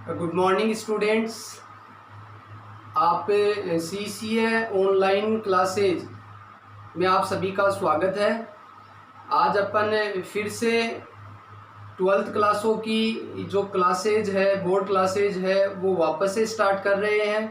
Good morning students. आप CCA online classes में आप सभी का स्वागत है। आज अपन फिर से 12th क्लासों की जो क्लासेज है, बोर्ड क्लासेज है, वो वापस से स्टार्ट कर रहे हैं।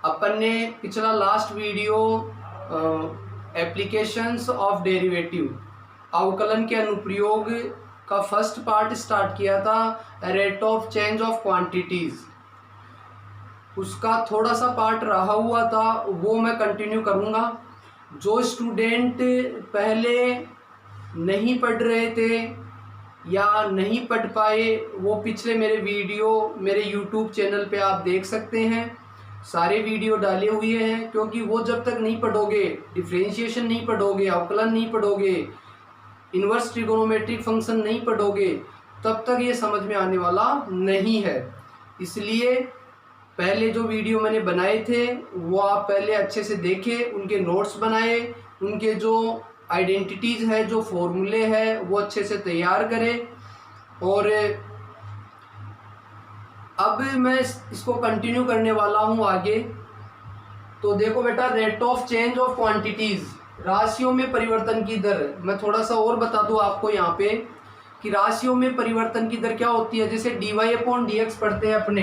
अपन ने पिछला last video applications of derivative, अवकलन के अनुप्रयोग का फर्स्ट पार्ट स्टार्ट किया था, rate of change of quantities. उसका थोड़ा सा पार्ट रहा हुआ था, वो मैं कंटिन्यू करूँगा। जो स्टूडेंट पहले नहीं पढ़ रहे थे या नहीं पढ़ पाए, वो पिछले मेरे वीडियो मेरे यूट्यूब चैनल पे आप देख सकते हैं। सारे वीडियो डाले हुए हैं, क्योंकि वो जब तक नहीं पढ़ोगे, डिफरेंशिएशन नहीं पढ़ोगे, अवकलन नहीं पढ़ोगे, इन्वर्स ट्रिगोनोमेट्रिक फंक्शन नहीं पढ़ोगे, तब तक ये समझ में आने वाला नहीं है। इसलिए पहले जो वीडियो मैंने बनाए थे वो आप पहले अच्छे से देखें, उनके नोट्स बनाए, उनके जो आइडेंटिटीज़ है, जो फॉर्मूले हैं, वो अच्छे से तैयार करें। और अब मैं इसको कंटिन्यू करने वाला हूँ आगे। तो देखो बेटा, rate of change of quantities, राशियों में परिवर्तन की दर। मैं थोड़ा सा और बता दूं आपको यहाँ पे कि राशियों में परिवर्तन की दर क्या होती है। जैसे dy/dx पढ़ते हैं अपने,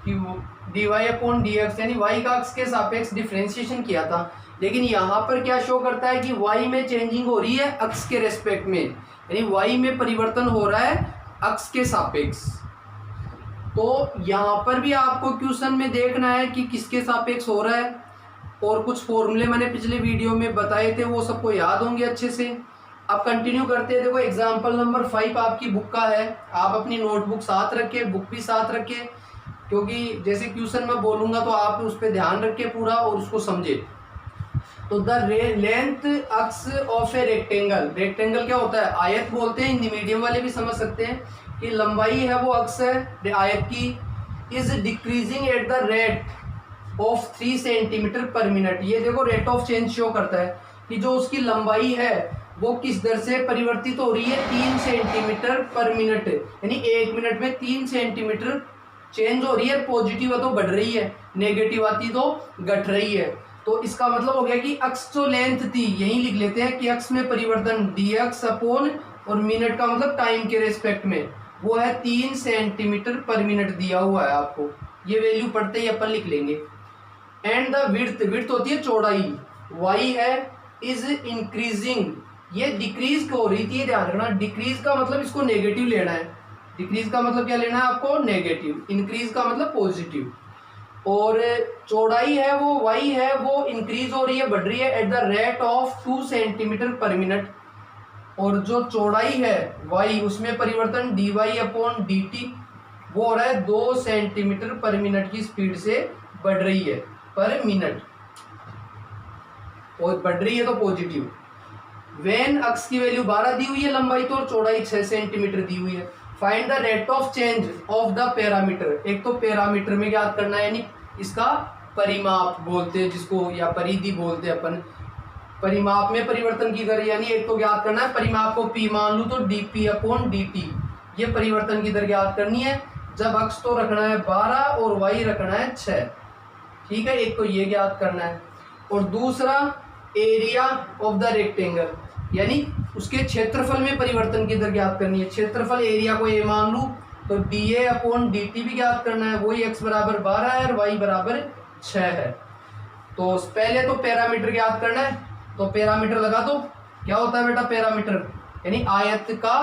dy/dx यानी y का अक्ष के सापेक्ष डिफरेंशिएशन किया था, लेकिन यहाँ पर क्या शो करता है कि y में चेंजिंग हो रही है अक्ष के रेस्पेक्ट में, यानी y में परिवर्तन हो रहा है अक्ष के सापेक्ष। तो यहाँ पर भी आपको क्वेश्चन में देखना है कि किसके सापेक्ष हो रहा है, और कुछ फॉर्मूले मैंने पिछले वीडियो में बताए थे, वो सबको याद होंगे अच्छे से। अब कंटिन्यू करते हैं। देखो, एग्जाम्पल नंबर 5 आपकी बुक का है। आप अपनी नोटबुक साथ रखें, बुक भी साथ रखें, क्योंकि जैसे क्वेश्चन मैं बोलूँगा तो आप उस पर ध्यान रखें पूरा और उसको समझे। तो the length x of a rectangle, rectangle क्या होता है, आयत बोलते हैं, हिंदी मीडियम वाले भी समझ सकते हैं कि लंबाई है वो अक्स है आयत की, is decreasing at the rate of 3 centimetre पर मिनट। ये देखो रेट ऑफ चेंज शो करता है कि जो उसकी लंबाई है वो किस दर से परिवर्तित हो रही है, 3 सेंटीमीटर पर मिनट, यानी 1 मिनट में 3 सेंटीमीटर चेंज हो रही है। पॉजिटिव है तो बढ़ रही है, नेगेटिव आती तो घट रही है। तो इसका मतलब हो गया कि अक्स जो लेंथ थी, यही लिख लेते हैं कि अक्स में परिवर्तन dx अपॉन, और मिनट का मतलब टाइम के रेस्पेक्ट में, वो है 3 सेंटीमीटर पर मिनट दिया हुआ है आपको। ये वैल्यू पढ़ते ही अपन लिख लेंगे। एंड द विड्थ, विड्थ होती है चौड़ाई, y है, इज इंक्रीजिंग, ये डिक्रीज हो रही थी, ध्यान रखना। डिक्रीज का मतलब इसको नेगेटिव लेना है, डिक्रीज का मतलब क्या लेना है आपको, नेगेटिव। इंक्रीज का मतलब पॉजिटिव। और चौड़ाई है वो y है, वो इंक्रीज हो रही है, बढ़ रही है at the rate of 2 centimetre पर मिनट। और जो चौड़ाई है y, उसमें परिवर्तन dy/dt, वो हो रहा है 2 सेंटीमीटर पर मिनट की स्पीड से बढ़ रही है पर मिनट, और बढ़ रही है तो पॉजिटिव। वेन अक्स की वैल्यू 12 दी हुई है लंबाई तो, और चौड़ाई 6 सेंटीमीटर दी हुई है। Find the rate of change of the parameter. एक तो पैरामीटर में ज्ञात करना है, यानी इसका परिमाप बोलते हैं जिसको, या परिधि बोलते हैं अपन। परिमाप में परिवर्तन की दर, यानी एक तो ज्ञात करना है, परिमाप को p मान लूँ तो dp/dt, ये परिवर्तन की दर ज्ञात करनी है। जब अक्स तो रखना है 12 और y रखना है 6, ठीक है। एक तो ये ज्ञात करना है, और दूसरा एरिया ऑफ द रेक्टेंगल, यानी उसके क्षेत्रफल में परिवर्तन की दर ज्ञात करनी है। क्षेत्रफल एरिया को a मान लूँ तो dA/dt भी ज्ञात करना है, वही x बराबर 12 है और y बराबर 6 है। तो पहले तो पैरामीटर ज्ञात करना है, तो पैरामीटर लगा दो। क्या होता है बेटा पैरामीटर, यानी आयत का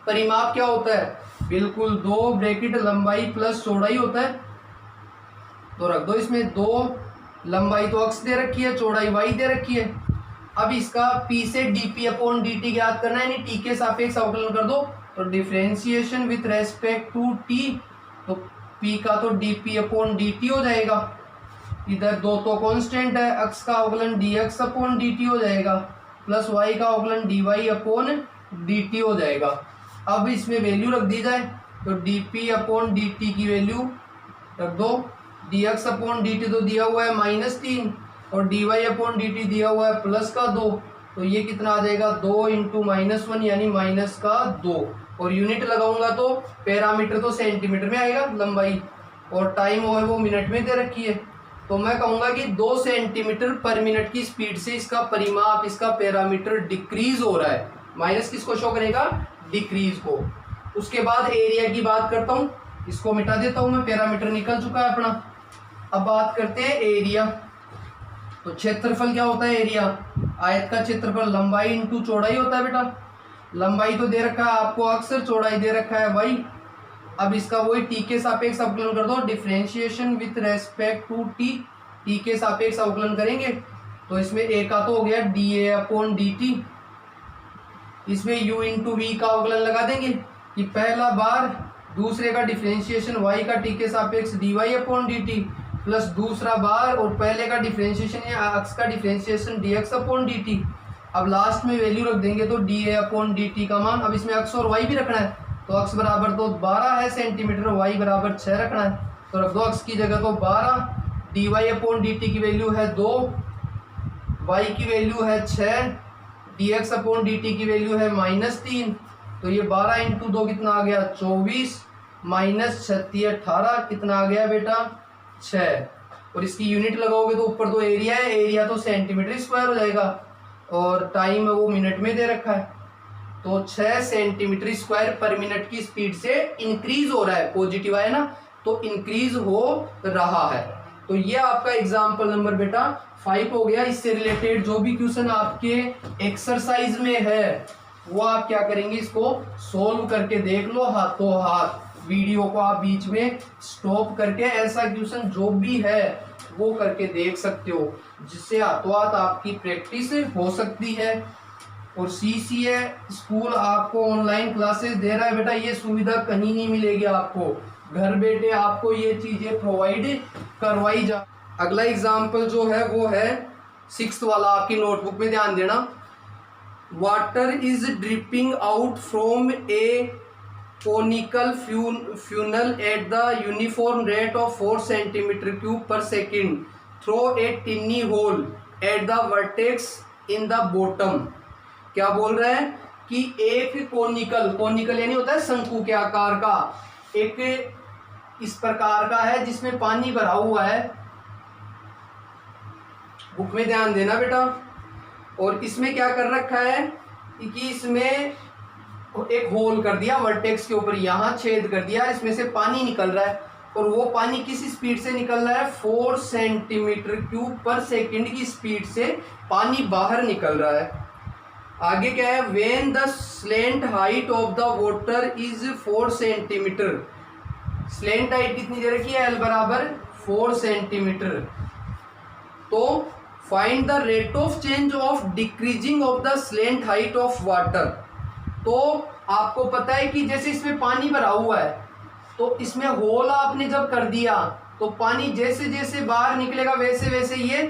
परिमाप क्या होता है, बिल्कुल 2 ब्रैकेट लंबाई प्लस चौड़ाई होता है। तो रख दो इसमें 2, लंबाई तो अक्स दे रखी है, चौड़ाई y दे रखी है। अब इसका p से dp/dt ज्ञात करना है, यानी t के सापेक्ष अवकलन कर दो। तो differentiation with respect to t, तो p का तो dp/dt हो जाएगा, इधर 2 तो कांस्टेंट है, अक्स का अवकलन dx/dt हो जाएगा, प्लस y का अवकलन dy/dt हो जाएगा। अब इसमें वैल्यू रख दी जाए, तो dp/dt की वैल्यू रख दो, dx/dt तो दिया हुआ है -3, और dy/dt दिया हुआ है +2, तो ये कितना आ जाएगा, 2 × -1 यानी -2, और यूनिट लगाऊंगा तो पैरामीटर तो सेंटीमीटर में आएगा लंबाई, और टाइम वो है वो मिनट में दे रखी है। तो मैं कहूँगा कि 2 सेंटीमीटर पर मिनट की स्पीड से इसका परिमाप, इसका पैरामीटर डिक्रीज हो रहा है। माइनस किसको शो करेगा? डिक्रीज को। उसके बाद एरिया की बात करता हूँ, इसको मिटा देता हूँ मैं, पैरामीटर निकल चुका है अपना। अब बात करते हैं एरिया। तो क्षेत्रफल क्या होता है? एरिया। आयत का क्षेत्रफल लंबाई इंटू चौड़ाई होता है बेटा। लंबाई तो दे रखा है आपको अक्सर, चौड़ाई दे रखा है वाई। अब इसका वही टी के सापेक्ष अवकलन कर दो, differentiation with respect to t. T के सापेक्ष अवकलन करेंगे तो इसमें ए का तो हो गया D a upon d T, इसमें u इंटू वी का अवकलन लगा देंगे कि पहला बार दूसरे का डिफरेंशिएशन y का टी के सापेक्ष d y upon d t, plus दूसरा बार और पहले का डिफरेंशिएशन या अक्स का differentiation d x upon d t. अब लास्ट में वैल्यू रख देंगे तो d a upon d t का मान। अब इसमें अक्स और वाई भी रखना है, तो अक्स बराबर तो 12 है सेंटीमीटर, वाई बराबर 6 रखना है। तो रख दो अक्स की जगह तो 12, d y upon d t की वैल्यू है 2, वाई की वैल्यू है 6, d x upon d t की वैल्यू है -3। तो ये 12 इंटू 2 कितना आ गया? 24, माइनस 36 18 कितना आ गया बेटा? 6। और इसकी यूनिट लगाओगे तो ऊपर तो एरिया है, एरिया तो सेंटीमीटर स्क्वायर हो जाएगा, और टाइम है वो मिनट में दे रखा है। तो 6 सेंटीमीटर स्क्वायर पर मिनट की स्पीड से इंक्रीज हो रहा है, पॉजिटिव है ना, तो इंक्रीज हो रहा है। तो ये आपका एग्जाम्पल नंबर बेटा 5 हो गया। इससे रिलेटेड जो भी क्वेश्चन आपके एक्सरसाइज में है वो आप क्या करेंगे, इसको सोल्व करके देख लो हाथों हाथ। वीडियो को आप बीच में स्टॉप करके ऐसा क्वेश्चन जो भी है वो करके देख सकते हो, जिससे हाथों हाथ आपकी प्रैक्टिस हो सकती है। और CCA स्कूल आपको ऑनलाइन क्लासेस दे रहा है बेटा, ये सुविधा कहीं नहीं मिलेगी आपको, घर बैठे आपको ये चीज़ें प्रोवाइड करवाई जा। अगला एग्जाम्पल जो है वो है 6th वाला, आपकी नोटबुक में ध्यान देना। Water is dripping out from A conical funnel at the uniform rate of 4 cm³ per second through a tiny hole at the vertex in the bottom। क्या बोल रहा है कि एक कोनिकल यानी होता है शंकु के आकार का, एक इस प्रकार का है जिसमें पानी भरा हुआ है। बुक में ध्यान देना बेटा। और इसमें क्या कर रखा है कि इसमें एक होल कर दिया वर्टेक्स के ऊपर, यहाँ छेद कर दिया, इसमें से पानी निकल रहा है, और वो पानी किस स्पीड से निकल रहा है? 4 cm³ पर सेकंड की स्पीड से पानी बाहर निकल रहा है। आगे क्या है? When the slant height of the water is 4 cm। Slant height कितनी दे रखी है? L बराबर 4 cm। तो find the rate of change of decreasing of the slant height of water. तो आपको पता है कि जैसे इसमें पानी भरा हुआ है, तो इसमें होल आपने जब कर दिया तो पानी जैसे जैसे बाहर निकलेगा वैसे वैसे ये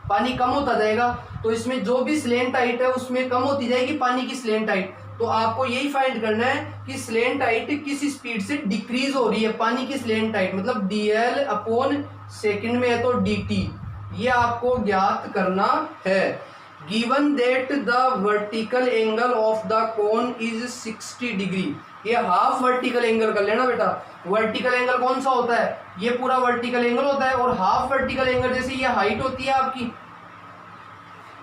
पानी कम होता जाएगा। तो इसमें जो भी स्लेंट हाइट है उसमें कम होती जाएगी पानी की स्लेंट हाइट। तो आपको यही फाइंड करना है कि स्लेंट हाइट किस स्पीड से डिक्रीज हो रही है, पानी की स्लेंट हाइट, मतलब dl अपॉन सेकेंड में है तो dt, ये आपको ज्ञात करना है। Given that the vertical angle of the cone is 60 degree, ये हाफ वर्टिकल एंगल कर लेना बेटा। वर्टिकल एंगल कौन सा होता है? ये पूरा वर्टिकल एंगल होता है, और हाफ वर्टिकल एंगल जैसे ये हाइट होती है आपकी,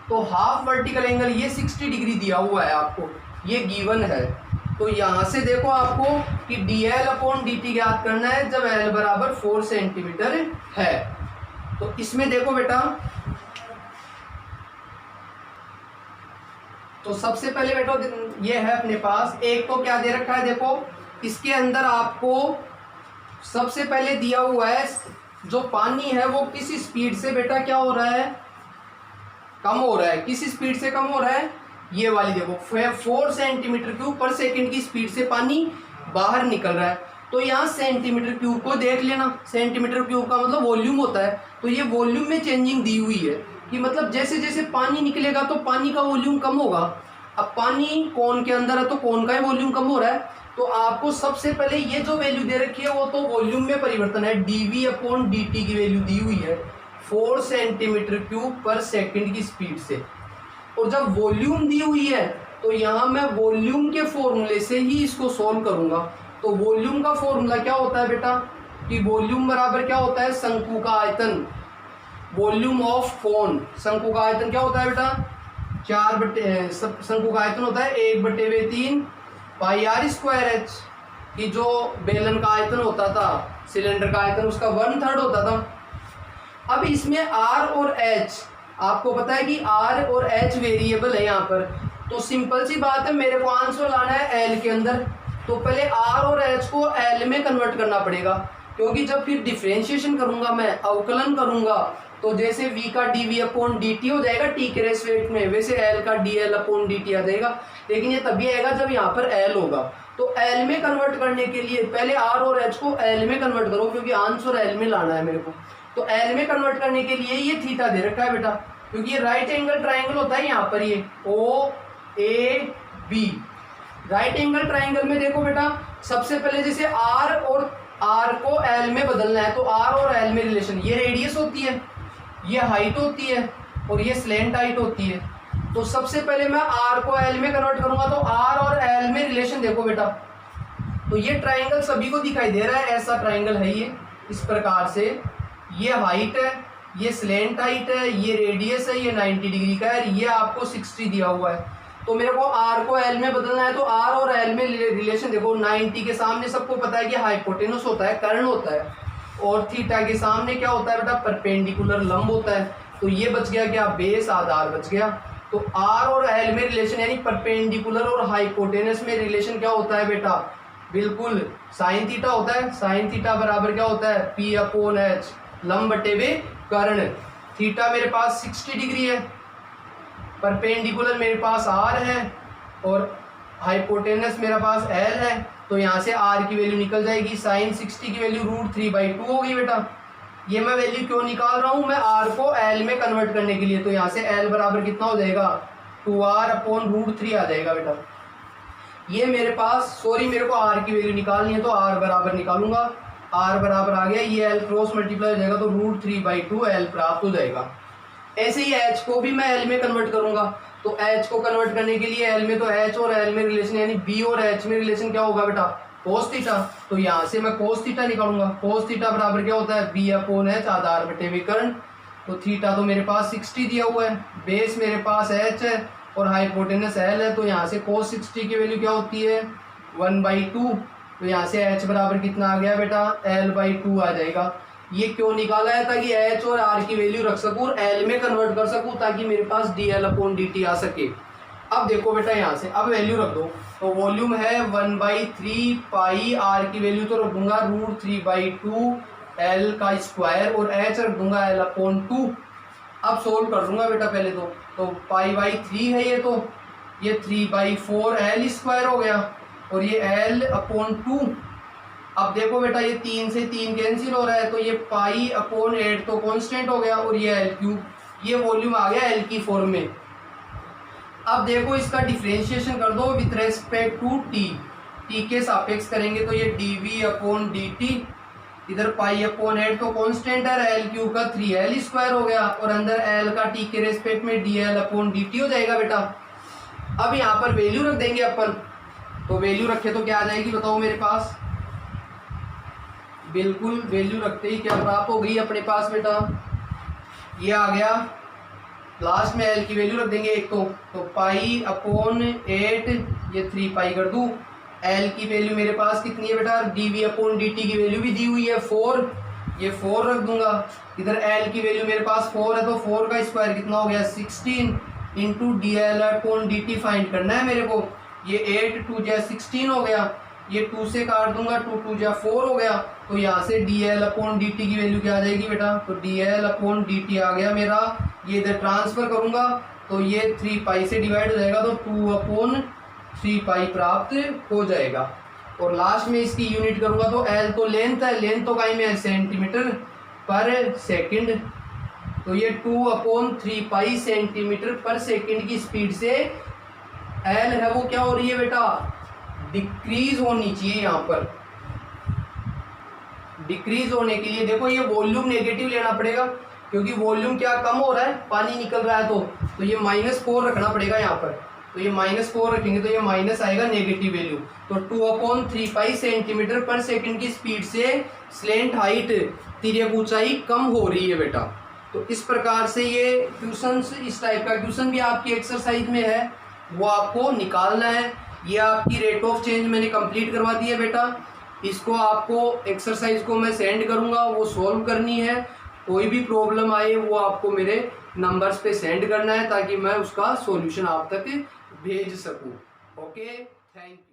तो हाफ वर्टिकल एंगल ये 60 डिग्री दिया हुआ है आपको, ये गिवन है। तो यहाँ से देखो आपको कि dl अपॉन dt ज्ञात करना है जब l बराबर 4 सेंटीमीटर है। तो इसमें देखो बेटा, तो सबसे पहले बेटा ये है अपने पास एक तो क्या दे रखा है, देखो इसके अंदर आपको सबसे पहले दिया हुआ है जो पानी है वो किस स्पीड से बेटा क्या हो रहा है? कम हो रहा है। किस स्पीड से कम हो रहा है? ये वाली देखो 4 cm³ पर सेकंड की स्पीड से पानी बाहर निकल रहा है। तो यहाँ cm³ को देख लेना, cm³ का मतलब वॉल्यूम होता है। तो ये वॉल्यूम में चेंजिंग दी हुई है कि मतलब जैसे जैसे पानी निकलेगा तो पानी का वॉल्यूम कम होगा। अब पानी कोन के अंदर है तो कोन का ही वॉल्यूम कम हो रहा है। तो आपको सबसे पहले ये जो वैल्यू दे रखी है वो तो वॉल्यूम में परिवर्तन है, dv अपॉन dt की वैल्यू दी हुई है 4 cm³ पर सेकंड की स्पीड से। और जब वॉल्यूम दी हुई है तो यहाँ मैं वॉल्यूम के फॉर्मूले से ही इसको सॉल्व करूंगा। तो वॉल्यूम का फॉर्मूला क्या होता है बेटा कि वॉल्यूम बराबर क्या होता है, शंकु का आयतन, वॉल्यूम ऑफ कोन। शंकु का आयतन क्या होता है बेटा, शंकु का आयतन होता है 1/3 पाई आर स्क्वायर एच, कि जो बेलन का आयतन होता था, सिलेंडर का आयतन उसका 1/3 होता था। अब इसमें आर और एच, आपको पता है कि आर और एच वेरिएबल है यहाँ पर, तो सिंपल सी बात है, मेरे को आंसर लाना है एल के अंदर। तो पहले आर और एच को एल में कन्वर्ट करना पड़ेगा, क्योंकि जब फिर डिफरेंशिएशन करूंगा मैं, अवकलन करूंगा, तो जैसे v का dv अपॉन dt हो जाएगा t के रेस्पेक्ट में, वैसे l का dl अपॉन dt आ जाएगा। लेकिन ये तभी आएगा जब यहाँ पर l होगा। तो l में कन्वर्ट करने के लिए पहले r और h को l में कन्वर्ट करो, क्योंकि आंसर l में लाना है मेरे को। तो l में कन्वर्ट करने के लिए ये थीटा दे रखा है बेटा, क्योंकि ये राइट एंगल ट्राइंगल होता है यहाँ पर, ये OAB। राइट एंगल ट्राइंगल में देखो बेटा, सबसे पहले जैसे r और r को l में बदलना है, तो r और l में रिलेशन, ये रेडियस होती है, ये हाइट होती है, और ये स्लेंट हाइट होती है। तो सबसे पहले मैं r को l में कन्वर्ट करूंगा, तो r और l में रिलेशन देखो बेटा, तो ये ट्राइंगल सभी को दिखाई दे रहा है, ऐसा ट्राइंगल है ये इस प्रकार से, ये हाइट है, ये स्लेंट हाइट है, ये रेडियस है, ये 90 डिग्री का है, ये आपको 60 दिया हुआ है। तो मेरे को r को l में बदलना है, तो r और l में रिलेशन देखो, 90 के सामने सबको पता है कि हाइपोटेनस होता है, कर्ण होता है, और थीटा के सामने क्या होता है बेटा, परपेंडिकुलर लंब होता है। तो ये बच गया क्या, बेस आधार बच गया। तो r और l में रिलेशन यानी परपेंडिकुलर और हाइपोटेनस में रिलेशन क्या होता है बेटा, बिल्कुल साइन थीटा होता है। साइन थीटा बराबर क्या होता है, p अपॉन h, लंब बटे वे कर्ण। थीटा मेरे पास 60 डिग्री है, परपेंडिकुलर मेरे पास r है, और हाइपोटेनस मेरे पास l है। तो यहाँ से r की वैल्यू निकल जाएगी, साइन 60 की वैल्यू √3/2 होगी बेटा। ये मैं वैल्यू क्यों निकाल रहा हूँ, मैं r को l में कन्वर्ट करने के लिए। तो यहाँ से l बराबर कितना हो जाएगा, 2r अपॉन √3 आ जाएगा बेटा। ये मेरे पास, सॉरी मेरे को r की वैल्यू निकालनी है, तो r बराबर निकालूंगा, r बराबर आ गया, ये l क्रॉस मल्टीप्लाई हो जाएगा, तो √3/2 l प्राप्त हो जाएगा। ऐसे ही h को भी मैं l में कन्वर्ट करूंगा, तो h को कन्वर्ट करने के लिए l में, तो h और l में रिलेशन यानी b और h में रिलेशन क्या होगा बेटा, cos थीटा। तो यहाँ से मैं cos थीटा निकालूंगा, cos थीटा बराबर क्या होता है, b अपॉन h आधार बटे विकर्ण। तो थीटा तो मेरे पास 60 दिया हुआ है, बेस मेरे पास h है, और हाइपोटेनस l है। तो यहाँ से cos 60 की वैल्यू क्या होती है, 1/2। तो यहाँ से h बराबर कितना आ गया बेटा, l/2 आ जाएगा। ये क्यों निकाला है, ताकि h और r की वैल्यू रख सकूँ और l में कन्वर्ट कर सकूँ, ताकि मेरे पास dl अपॉन dt आ सके। अब देखो बेटा, यहाँ से अब वैल्यू रख दो, तो वॉल्यूम है 1/3 पाई, r की वैल्यू तो रख दूंगा √3/2 l का स्क्वायर, और h रख दूंगा l अपॉन 2। अब सोल्व कर दूंगा बेटा पहले तो पाई/3 है ये, तो ये 3/4 l स्क्वायर हो गया, और ये l अपॉन 2। अब देखो बेटा, ये 3 से 3 कैंसिल हो रहा है, तो ये पाई अपॉन 8 तो कांस्टेंट हो गया, और ये l3, ये वॉल्यूम आ गया l की फॉर्म में। अब देखो इसका डिफरेंशिएशन कर दो विथ रेस्पेक्ट टू t के सापेक्ष करेंगे, तो ये dv अपॉन dt, इधर पाई अपॉन 8 तो कांस्टेंट है, l3 का 3l स्क्वायर हो गया, और अंदर l का t के रेस्पेक्ट में dl अपॉन dt हो जाएगा बेटा। अब यहाँ पर वैल्यू रख देंगे अपन, तो वैल्यू रखे तो क्या आ जाएगी बताओ मेरे पास, बिल्कुल वैल्यू रखते ही क्या प्राप्त हो गई अपने पास बेटा, ये आ गया। लास्ट में l की वैल्यू रख देंगे एक, तो पाई अपॉन 8, ये 3 पाई कर दूं। l की वैल्यू मेरे पास कितनी है बेटा, dv अपॉन dt की वैल्यू भी दी हुई है 4, ये 4 रख दूंगा। इधर l की वैल्यू मेरे पास 4 है, तो 4 का स्क्वायर कितना हो गया, 16 into dl upon dt find करना है मेरे को। ये 8 2 जा 16 हो गया, ये 2 से काट दूंगा, 2 2 जा 4 हो गया। तो यहाँ से dl अपॉन dt की वैल्यू क्या आ जाएगी बेटा, तो dl अपॉन dt आ गया मेरा। ये इधर ट्रांसफर करूंगा, तो ये 3 पाई से डिवाइड हो जाएगा, तो 2 अपॉन 3 पाई प्राप्त हो जाएगा। और लास्ट में इसकी यूनिट करूंगा, तो l तो लेंथ है, लेंथ तो काई में है सेंटीमीटर पर सेकंड, तो ये 2 अपॉन 3 पाई सेंटीमीटर पर सेकंड की स्पीड से l है वो क्या हो रही है बेटा, डिक्रीज होनी चाहिए। यहाँ पर डिक्रीज होने के लिए देखो ये वॉल्यूम नेगेटिव लेना पड़ेगा, क्योंकि वॉल्यूम क्या कम हो रहा है, पानी निकल रहा है, तो ये -4 रखना पड़ेगा यहाँ पर। तो ये -4 रखेंगे तो ये माइनस आएगा नेगेटिव वैल्यू। तो 2/3 सेंटीमीटर पर सेकंड की स्पीड से स्लेंट हाइट तिर्यक ऊंचाई कम हो रही है बेटा। तो इस प्रकार से ये क्वेश्चन, इस टाइप का क्वेश्चन भी आपकी एक्सरसाइज में है, वो आपको निकालना है। ये आपकी रेट ऑफ चेंज मैंने कंप्लीट करवा दी है बेटा। इसको आपको एक्सरसाइज को मैं सेंड करूंगा, वो सॉल्व करनी है। कोई भी प्रॉब्लम आए वो आपको मेरे नंबर्स पे सेंड करना है ताकि मैं उसका सॉल्यूशन आप तक भेज सकूं। Okay, thank you.